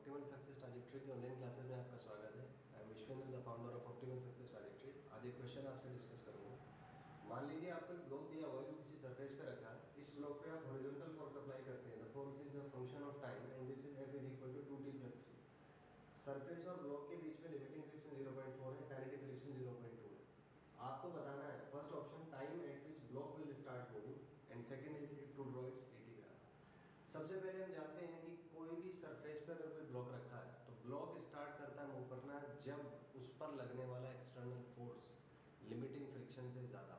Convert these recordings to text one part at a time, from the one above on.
Optimal success trajectory की online classes में आपका स्वागत है। I am Vishvendra, the founder of optimal success trajectory. आज एक क्वेश्चन आपसे डिस्कस करूंगा। मान लीजिए आपको एक ब्लॉक दिया हुआ है जो किसी सरफेस पे रखा है। इस ब्लॉक पे आप हॉरिजॉन्टल फोर्स अप्लाई करते हैं। The force is a function of time and this is F is equal to 2t+3। Surface और ब्लॉक के बीच में लिमिटिंग फ्रिक्शन 0.4 है, काइनेटिक फ्रिक्शन 0.2 है। आपको बताना है first option time at which block will start moving and second is to draw its AT graph. सबसे पहले हम जानते हैं कि कोई भी सरफेस पे अगर कोई ब्लॉक रखा है तो ब्लॉक स्टार्ट करता है मूव करना जब उस पर लगने वाला एक्सटर्नल फोर्स लिमिटिंग फ्रिक्शन से ज़्यादा।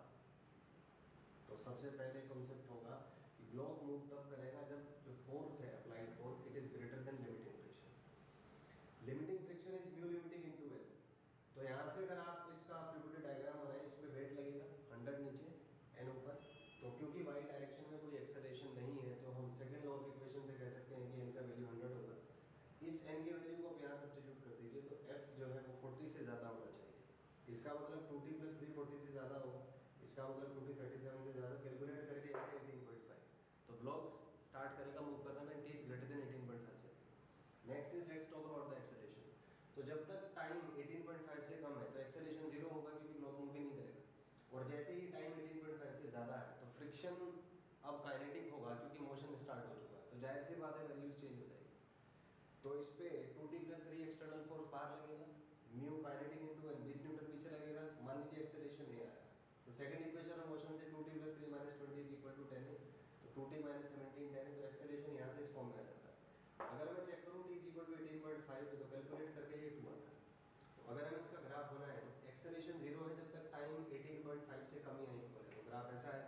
तो सबसे पहले कॉन्सेप्ट होगा कि ब्लॉक मूव तब करेगा जब जो फोर्स है applied force it is greater than limiting friction. Limiting friction is mu limiting into L। तो यहाँ से अगर आप इसका फ्लूइड डायग्राम बनाए, इसमें वेट लगेगा 100 नीचे n ऊपर। तो क्योंकि वाई डायरेक्शन में कोई एक्सेलरेशन नहीं है तो हम सेकंड लॉ ऑफ इक्वेशन से कह सकते हैं कि n का वैल्यू 100 होगा। इस n के वैल्यू को आप यहाँ सब्स्टिट्यूट कर दीजिए तो f जो है वो 40 से ज़्यादा होना चाहिए। इसका मतलब 2t+3 40 से ज़्यादा होगा, इसका मतलब 2t 37 से ज़्यादा। कैलकुलेट करके आएगा 18.5। तो ब्लॉक स्टार्ट करेगा मूव करना में t इज ग्रेटर देन 18.5 से। Next is let's talk about the acceleration. तो जब तक टाइम 18.5 से कम है तो एक्सेलरेशन 0 होगा क्योंकि ब्लॉक मूव ही नहीं करेगा। और जैसे ही टाइम 18.5 से ज़्यादा है तो फ्रिक्शन अब काइनेटिक होगा क्योंकि मोशन स्टार्ट हो चुका है। तो जाहिर सी बात है वैल्यूज चेंज हो जाएगी। तो इस पे 2t+3 एक्सटर्नल फोर्स बाहर लगेगा, mu kinetic into N 20 Newton पीछे लगेगा। मान लीजिए एक्सेलरेशन ये आया तो सेकंड इक्वेशन ऑफ मोशन से 2t+3 - 20 इज इक्वल टू 10 है। तो 2t - 17 10 है। तो एक्सेलरेशन यहाँ से इस फॉर्म में आ जाता है। अगर मैं चेक करूँ t इज इक्वल टू 18.5 तो कैलकुलेट करके ये 2 आता है। तो अगर हमें इसका ग्राफ होना है तो एक्सेलरेशन 0 है जब तक टाइम 18.5 से कम या इक्वल है, तो ग्राफ ऐसा है।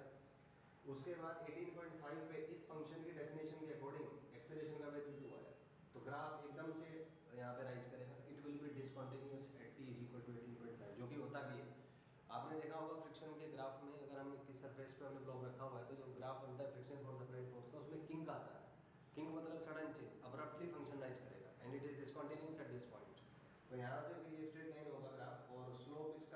उसके बाद 18.5 पे इस फंक्शन की डेफिनेशन के अकॉर्डिंग एक्सेलरेशन का वैल्यू 2 आया तो ग्राफ एकदम से यहाँ पे राइज करेगा। It will be discontinuous at t is equal to 18.5, जो कि होता भी है। आपने देखा होगा फ्रिक्शन के ग्राफ में अगर हम किस सरफेस पे हमने ब्लॉक रखा हुआ है तो जो ग्राफ बनता है फ्रिक्शन फोर्स अप्लाइड फोर्स का, उसमें किंक आता है। किंक मतलब sudden change, abruptly function rise करेगा and it is discontinuous at this point. तो यहाँ से फिर ये स्ट्रेट लाइन होगा ग्राफ और स्लोप इसका